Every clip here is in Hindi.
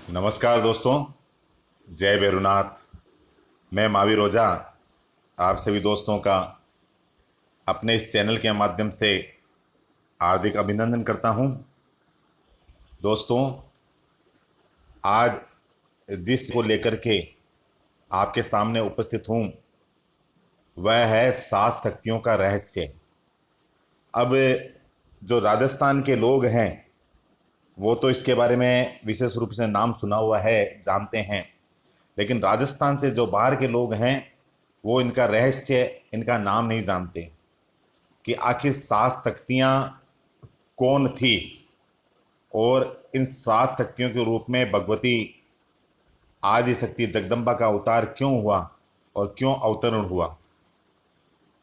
नमस्कार दोस्तों, जय भैरुनाथ। मैं महावीर ओझा आप सभी दोस्तों का अपने इस चैनल के माध्यम से हार्दिक अभिनंदन करता हूं। दोस्तों, आज जिस को लेकर के आपके सामने उपस्थित हूं वह है 7 शक्तियों का रहस्य। अब जो राजस्थान के लोग हैं वो तो इसके बारे में विशेष रूप से नाम सुना हुआ है, जानते हैं, लेकिन राजस्थान से जो बाहर के लोग हैं वो इनका रहस्य, इनका नाम नहीं जानते कि आखिर 7 शक्तियां कौन थी और इन 7 शक्तियों के रूप में भगवती आदि शक्ति जगदम्बा का अवतार क्यों हुआ और क्यों अवतरण हुआ।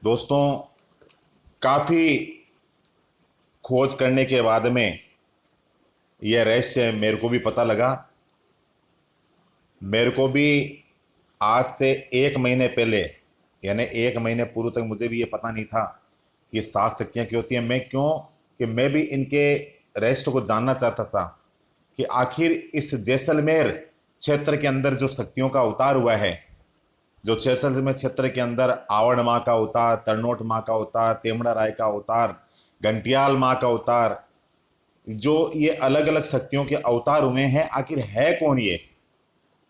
दोस्तों, काफी खोज करने के बाद में यह रहस्य मेरे को भी पता लगा। मेरे को भी आज से 1 महीने पहले, यानी 1 महीने पूर्व तक मुझे भी ये पता नहीं था कि 7 शक्तियां क्यों होती हैं। मैं क्यों कि मैं भी इनके रहस्य को जानना चाहता था कि आखिर इस जैसलमेर क्षेत्र के अंदर जो शक्तियों का अवतार हुआ है, जो जैसलमेर क्षेत्र के अंदर आवड़ माँ का अवतार, तरनोट माँ का अवतार, तेमड़ा राय का अवतार, घंटियाल माँ का अवतार, जो ये अलग अलग शक्तियों के अवतार हुए हैं, आखिर है कौन ये।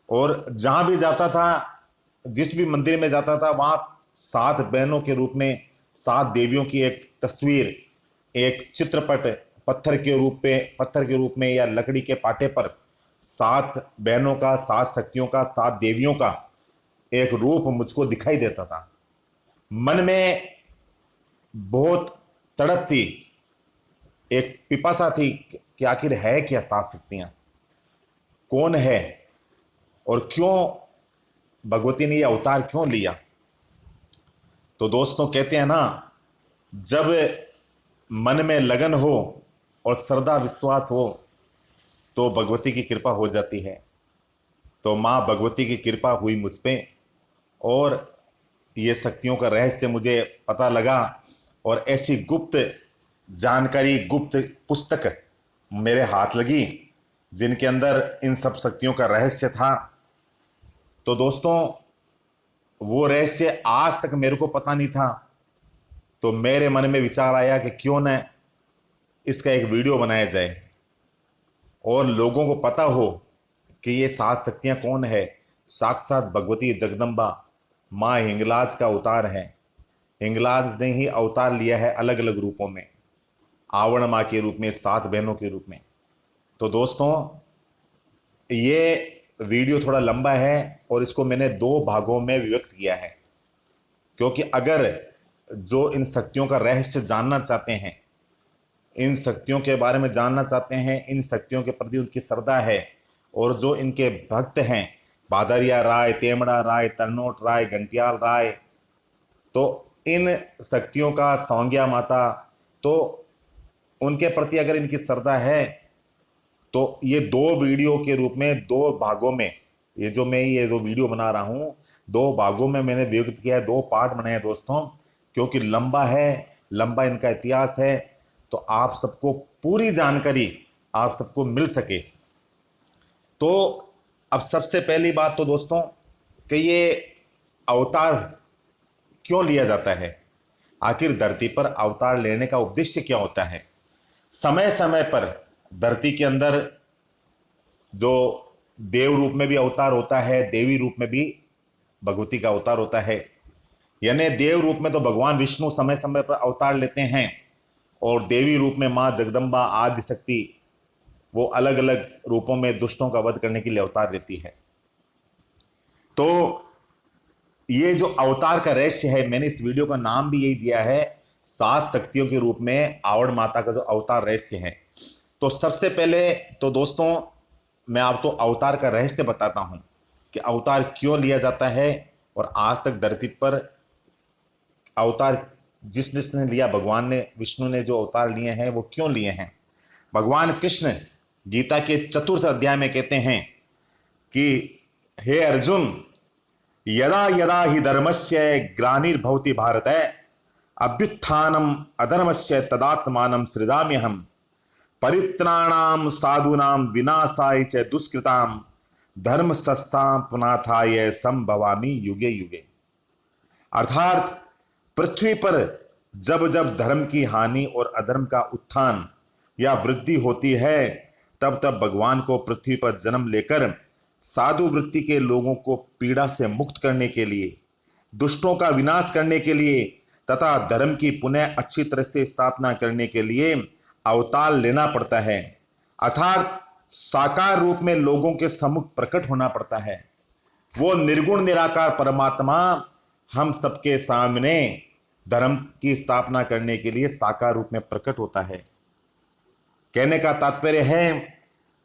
और जहां भी जाता था, जिस भी मंदिर में जाता था, वहां 7 बहनों के रूप में 7 देवियों की एक तस्वीर, एक चित्रपट पत्थर के रूप में या लकड़ी के पाटे पर 7 बहनों का, 7 शक्तियों का, 7 देवियों का एक रूप मुझको दिखाई देता था। मन में बहुत तड़प थी, एक पिपासा थी कि आखिर है क्या 7 शक्तियां, कौन है और क्यों भगवती ने यह अवतार क्यों लिया। तो दोस्तों, कहते हैं ना, जब मन में लगन हो और श्रद्धा विश्वास हो तो भगवती की कृपा हो जाती है। तो मां भगवती की कृपा हुई मुझ पे और ये शक्तियों का रहस्य मुझे पता लगा और ऐसी गुप्त जानकारी, गुप्त पुस्तक मेरे हाथ लगी जिनके अंदर इन सब शक्तियों का रहस्य था। तो दोस्तों, वो रहस्य आज तक मेरे को पता नहीं था। तो मेरे मन में विचार आया कि क्यों न इसका एक वीडियो बनाया जाए और लोगों को पता हो कि ये 7 शक्तियां कौन है। साक्षात भगवती जगदम्बा मां हिंगलाज का अवतार है। हिंगलाज ने ही अवतार लिया है अलग अलग रूपों में, आवण मां के रूप में, 7 बहनों के रूप में। तो दोस्तों, ये वीडियो थोड़ा लंबा है और इसको मैंने 2 भागों में विभक्त किया है, क्योंकि अगर जो इन शक्तियों का रहस्य जानना चाहते हैं, इन शक्तियों के बारे में जानना चाहते हैं, इन शक्तियों के प्रति उनकी श्रद्धा है और जो इनके भक्त हैं, बादरिया राय, तेमड़ा राय, तरनोट राय, घंटियाल राय, तो इन शक्तियों का सौंग्या माता, तो उनके प्रति अगर इनकी श्रद्धा है तो ये 2 वीडियो के रूप में 2 भागों में, ये जो वीडियो बना रहा हूं 2 भागों में मैंने विभक्त किया है, 2 पार्ट बनाए हैं दोस्तों, क्योंकि लंबा है, लंबा इनका इतिहास है, तो आप सबको पूरी जानकारी आप सबको मिल सके। तो अब सबसे पहली बात तो दोस्तों कि ये अवतार क्यों लिया जाता है, आखिर धरती पर अवतार लेने का उद्देश्य क्या होता है। समय समय पर धरती के अंदर जो देव रूप में भी अवतार होता है, देवी रूप में भी भगवती का अवतार होता है। यानी देव रूप में तो भगवान विष्णु समय समय पर अवतार लेते हैं और देवी रूप में मां जगदम्बा आदि शक्ति वो अलग अलग रूपों में दुष्टों का वध करने के लिए अवतार लेती है। तो ये जो अवतार का रहस्य है, मैंने इस वीडियो का नाम भी यही दिया है, 7 शक्तियों के रूप में आवड़ माता का जो अवतार रहस्य है। तो सबसे पहले तो दोस्तों मैं आपको अवतार का रहस्य बताता हूं कि अवतार क्यों लिया जाता है और आज तक धरती पर अवतार जिस जिसने लिया, भगवान ने, विष्णु ने जो अवतार लिए हैं वो क्यों लिए हैं। भगवान कृष्ण गीता के 4th अध्याय में कहते हैं कि हे अर्जुन, यदा यदा ही धर्मस्य ग्लानिर्भवति भारत अभ्युत्थानम अधर्मस्य तदात्मानं सृजाम्यहम् परित्राणाम साधूनाम विनाशाय च दुष्कृताम धर्म संस्थापनार्थाय संभवामि युगे युगे। अर्थात पृथ्वी पर जब जब धर्म की हानि और अधर्म का उत्थान या वृद्धि होती है, तब तब भगवान को पृथ्वी पर जन्म लेकर साधु वृत्ति के लोगों को पीड़ा से मुक्त करने के लिए, दुष्टों का विनाश करने के लिए तथा धर्म की पुनः अच्छी तरह से स्थापना करने के लिए अवतार लेना पड़ता है। अर्थात साकार रूप में लोगों के सम्मुख प्रकट होना पड़ता है। वो निर्गुण निराकार परमात्मा हम सबके सामने धर्म की स्थापना करने के लिए साकार रूप में प्रकट होता है। कहने का तात्पर्य है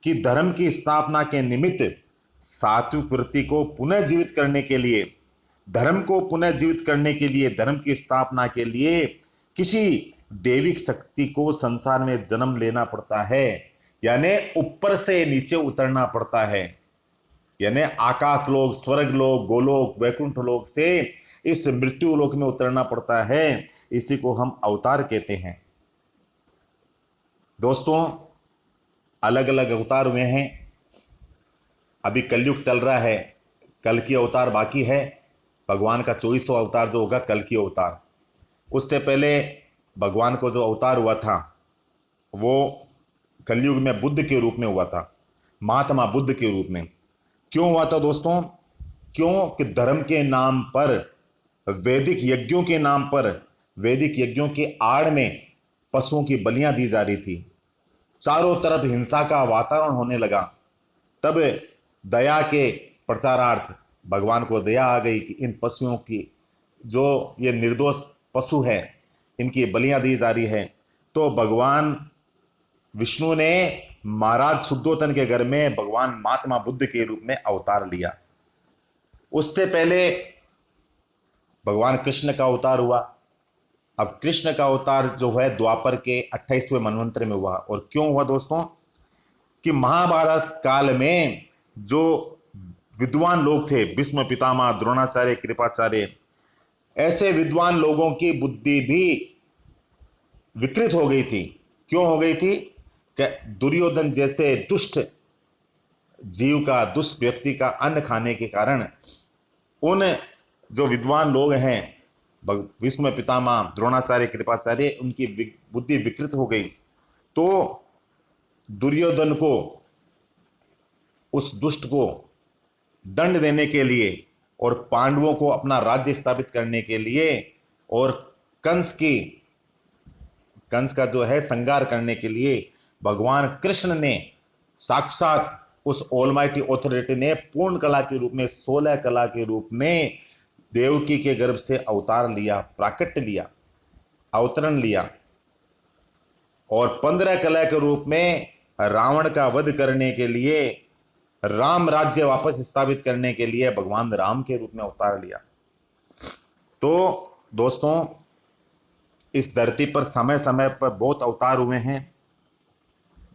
कि धर्म की स्थापना के निमित्त सात्विक वृत्ति को पुनः जीवित करने के लिए, धर्म को पुनः जीवित करने के लिए, धर्म की स्थापना के लिए किसी दैविक शक्ति को संसार में जन्म लेना पड़ता है, यानी ऊपर से नीचे उतरना पड़ता है, यानी आकाश लोक, स्वर्ग लोक, गोलोक, वैकुंठ लोक से इस मृत्यु लोक में उतरना पड़ता है। इसी को हम अवतार कहते हैं। दोस्तों, अलग अलग अवतार हुए हैं। अभी कलयुग चल रहा है, कल की अवतार बाकी है। भगवान का 24वां अवतार जो होगा कल की अवतार। उससे पहले भगवान को जो अवतार हुआ था वो कलयुग में बुद्ध के रूप में हुआ था, महात्मा बुद्ध के रूप में। क्यों हुआ था दोस्तों? क्यों कि धर्म के नाम पर, वैदिक यज्ञों के नाम पर, वैदिक यज्ञों की आड़ में पशुओं की बलियां दी जा रही थी। चारों तरफ हिंसा का वातावरण होने लगा। तब दया के प्रचारार्थ भगवान को दया आ गई कि इन पशुओं की, जो ये निर्दोष पशु है, इनकी बलियां दी जा रही है। तो भगवान विष्णु ने महाराज शुद्धोधन के घर में भगवान महात्मा बुद्ध के रूप में अवतार लिया। उससे पहले भगवान कृष्ण का अवतार हुआ। अब कृष्ण का अवतार जो है द्वापर के 28वें मनवंतर में हुआ। और क्यों हुआ दोस्तों? कि महाभारत काल में जो विद्वान लोग थे, भीष्म पितामह, द्रोणाचार्य, कृपाचार्य, ऐसे विद्वान लोगों की बुद्धि भी विकृत हो गई थी। क्यों हो गई थी? कि दुर्योधन जैसे दुष्ट जीव का, दुष्ट व्यक्ति का अन्न खाने के कारण उन जो विद्वान लोग हैं, भीष्म पितामह, द्रोणाचार्य, कृपाचार्य, उनकी बुद्धि विकृत हो गई। तो दुर्योधन को, उस दुष्ट को दंड देने के लिए और पांडवों को अपना राज्य स्थापित करने के लिए और कंस का जो है संहार करने के लिए भगवान कृष्ण ने साक्षात उस ऑलमाइटी ऑथोरिटी ने पूर्ण कला के रूप में, 16 कला के रूप में देवकी के गर्भ से अवतार लिया, प्राकट्य लिया, अवतरण लिया। और 15 कला के रूप में रावण का वध करने के लिए, राम राज्य वापस स्थापित करने के लिए भगवान राम के रूप में अवतार लिया। तो दोस्तों, इस धरती पर समय समय पर बहुत अवतार हुए हैं,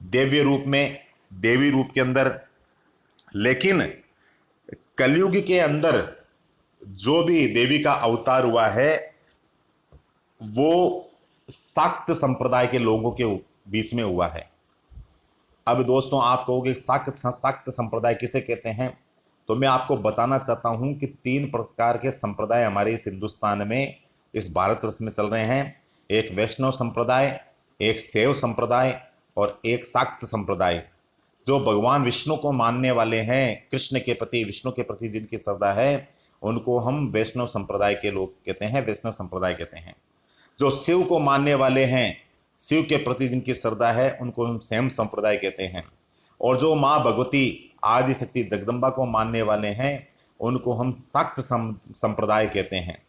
देव्य रूप में, देवी रूप के अंदर। लेकिन कलयुग के अंदर जो भी देवी का अवतार हुआ है वो शाक्त संप्रदाय के लोगों के बीच में हुआ है। अब दोस्तों, आप कहोगे शाक्त संप्रदाय किसे कहते हैं? तो मैं आपको बताना चाहता हूं कि 3 प्रकार के संप्रदाय हमारे इस हिंदुस्तान में, इस भारतवर्ष में चल रहे हैं। एक वैष्णव संप्रदाय, एक शैव संप्रदाय और एक शाक्त संप्रदाय। जो भगवान विष्णु को मानने वाले हैं, कृष्ण के प्रति, विष्णु के प्रति जिनकी श्रद्धा है, उनको हम वैष्णव संप्रदाय के लोग कहते हैं, वैष्णव संप्रदाय कहते हैं। जो शिव को मानने वाले हैं, शिव के प्रति जिनकी श्रद्धा है, उनको हम शैव संप्रदाय कहते हैं। और जो माँ भगवती, आदि शक्ति जगदम्बा को मानने वाले हैं, उनको हम शाक्त संप्रदाय कहते हैं।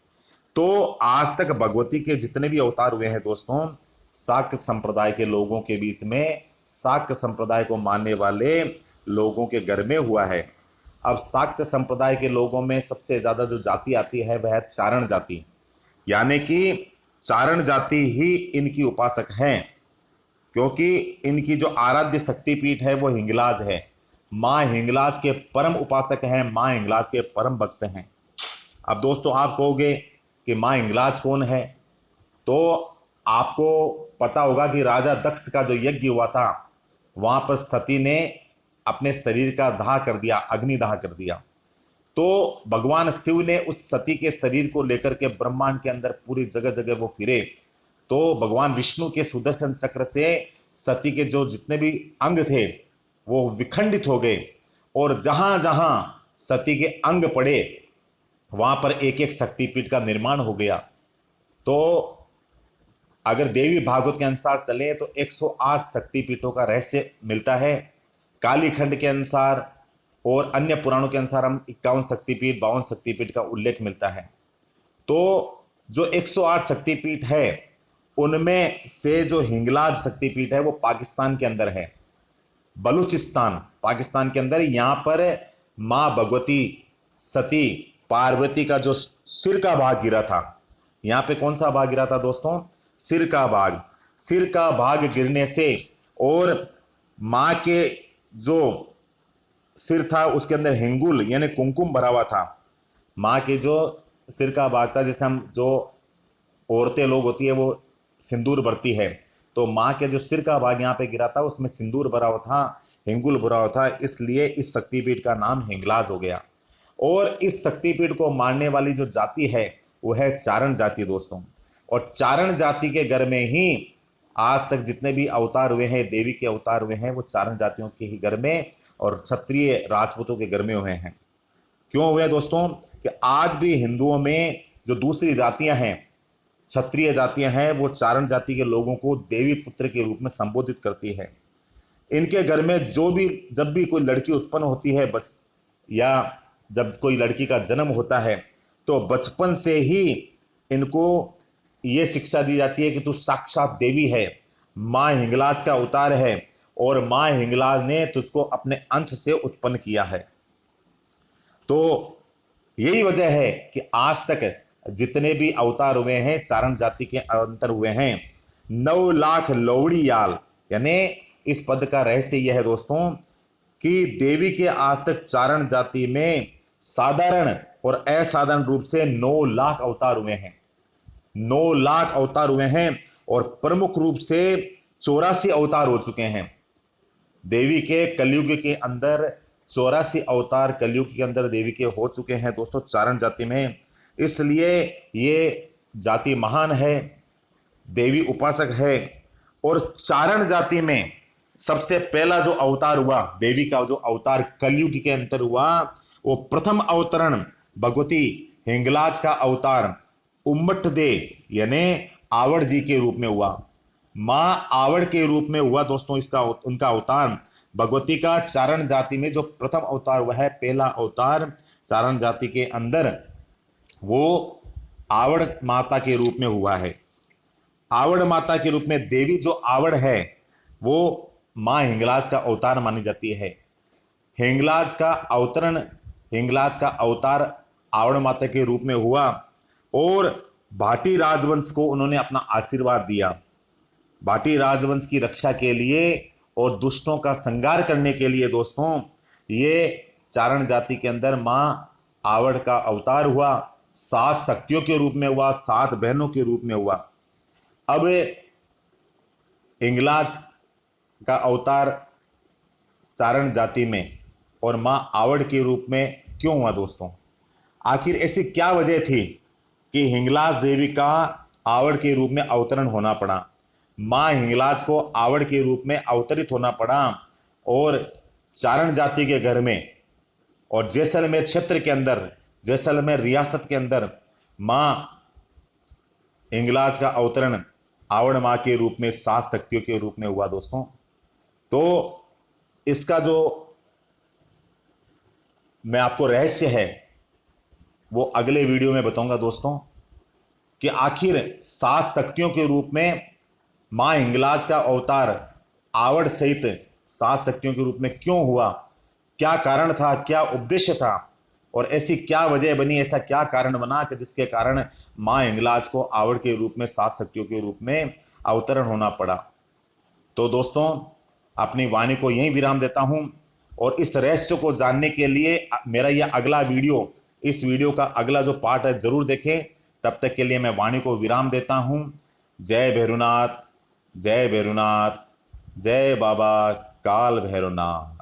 तो आज तक भगवती के जितने भी अवतार हुए हैं दोस्तों, शाक्त संप्रदाय के लोगों के बीच में, शाक्त संप्रदाय को मानने वाले लोगों के घर में हुआ है। अब शाक्त संप्रदाय के लोगों में सबसे ज्यादा जो जाति आती है वह है चारण जाति, यानी कि चारण जाति ही इनकी उपासक हैं, क्योंकि इनकी जो आराध्य शक्तिपीठ है वो हिंगलाज है। माँ हिंगलाज के परम उपासक हैं, माँ हिंगलाज के परम भक्त हैं। अब दोस्तों, आप कहोगे कि माँ हिंगलाज कौन है? तो आपको पता होगा कि राजा दक्ष का जो यज्ञ हुआ था, वहां पर सती ने अपने शरीर का दाह कर दिया, अग्निदाह कर दिया। तो भगवान शिव ने उस सती के शरीर को लेकर के ब्रह्मांड के अंदर पूरी जगह जगह वो फिरे। तो भगवान विष्णु के सुदर्शन चक्र से सती के जो जितने भी अंग थे वो विखंडित हो गए, और जहां जहां सती के अंग पड़े वहां पर एक एक शक्तिपीठ का निर्माण हो गया। तो अगर देवी भागवत के अनुसार चले तो 108 शक्तिपीठों का रहस्य मिलता है। कालीखंड के अनुसार और अन्य पुराणों के अनुसार हम 51 शक्तिपीठ, 52 शक्तिपीठ का उल्लेख मिलता है। तो जो 108 शक्तिपीठ है उनमें से जो हिंगलाज शक्तिपीठ है वो पाकिस्तान के अंदर है, बलूचिस्तान पाकिस्तान के अंदर। यहां पर मां भगवती सती पार्वती का जो सिर का भाग गिरा था, यहां पे कौन सा भाग गिरा था दोस्तों? सिर का भाग। सिर का भाग गिरने से और मां के जो सिर था उसके अंदर हिंगुल यानी कुमकुम भरा हुआ था। मां के जो सिर का भाग था, जैसे हम जो औरतें लोग होती है वो सिंदूर भरती है, तो मां के जो सिर का भाग यहाँ पे गिरा था उसमें सिंदूर भरा हुआ था, हिंगुल भरा हुआ था, इसलिए इस शक्तिपीठ का नाम हिंगलाज हो गया। और इस शक्तिपीठ को मानने वाली जो जाति है वो है चारण जाति दोस्तों। और चारण जाति के घर में ही आज तक जितने भी अवतार हुए हैं, देवी के अवतार हुए हैं, वो चारण जातियों के ही घर में और क्षत्रिय राजपूतों के घर में हुए हैं। क्यों हुए दोस्तों? कि आज भी हिंदुओं में जो दूसरी जातियां हैं, क्षत्रिय जातियां हैं, वो चारण जाति के लोगों को देवी पुत्र के रूप में संबोधित करती है। इनके घर में जब भी कोई लड़की उत्पन्न होती है या जब कोई लड़की का जन्म होता है, तो बचपन से ही इनको ये शिक्षा दी जाती है कि तू साक्षात देवी है, मां हिंगलाज का अवतार है और मां हिंगलाज ने तुझको अपने अंश से उत्पन्न किया है। तो यही वजह है कि आज तक जितने भी अवतार हुए हैं चारण जाति के अंतर हुए हैं, 9 लाख लौड़ी याल, यानी इस पद का रहस्य यह है दोस्तों कि देवी के आज तक चारण जाति में साधारण और असाधारण रूप से 9 लाख अवतार हुए हैं। 9 लाख अवतार हुए हैं और प्रमुख रूप से 84 अवतार हो चुके हैं। देवी के कलयुग के अंदर 84 अवतार कलयुग के अंदर देवी के हो चुके हैं दोस्तों चारण जाति में। इसलिए ये जाति महान है, देवी उपासक है। और चारण जाति में सबसे पहला जो अवतार हुआ देवी का, जो अवतार कलयुग के अंदर हुआ, वो प्रथम अवतरण भगवती हिंगलाज का अवतार उम्मट दे यानी आवड़ जी के रूप में हुआ। मां आवड़ के रूप में हुआ दोस्तों इसका उनका अवतार। भगवती का चारण जाति में जो प्रथम अवतार हुआ है, पहला अवतार चारण जाति के अंदर, वो आवड़ माता के रूप में हुआ है। आवड़ माता के रूप में देवी जो आवड़ है वो मां हिंगलाज का अवतार मानी जाती है। हिंगलाज का अवतरण, हिंगलाज का अवतार आवड़ माता के रूप में हुआ और भाटी राजवंश को उन्होंने अपना आशीर्वाद दिया। भाटी राजवंश की रक्षा के लिए और दुष्टों का संहार करने के लिए दोस्तों ये चारण जाति के अंदर मां आवड़ का अवतार हुआ। 7 शक्तियों के रूप में हुआ, 7 बहनों के रूप में हुआ। अब हिंगलाज का अवतार चारण जाति में और मां आवड़ के रूप में क्यों हुआ दोस्तों? आखिर ऐसी क्या वजह थी कि हिंगलाज देवी का आवड़ के रूप में अवतरण होना पड़ा, मां हिंगलाज को आवड़ के रूप में अवतरित होना पड़ा और चारण जाति के घर में और जैसलमेर क्षेत्र के अंदर, जैसलमेर रियासत के अंदर मां हिंगलाज का अवतरण आवड़ मां के रूप में 7 शक्तियों के रूप में हुआ दोस्तों। तो इसका जो मैं आपको रहस्य है वो अगले वीडियो में बताऊंगा दोस्तों कि आखिर 7 शक्तियों के रूप में मां हिंगलाज का अवतार आवड़ सहित 7 शक्तियों के रूप में क्यों हुआ, क्या कारण था, क्या उद्देश्य था और ऐसी क्या वजह बनी, ऐसा क्या कारण बना कि जिसके कारण मां हिंगलाज को आवड़ के रूप में 7 शक्तियों के रूप में अवतरण होना पड़ा। तो दोस्तों अपनी वाणी को यहीं विराम देता हूं और इस रहस्य को जानने के लिए मेरा यह अगला वीडियो, इस वीडियो का अगला जो पार्ट है जरूर देखें। तब तक के लिए मैं वाणी को विराम देता हूं। जय भैरुनाथ, जय भैरुनाथ, जय बाबा काल भैरव नाम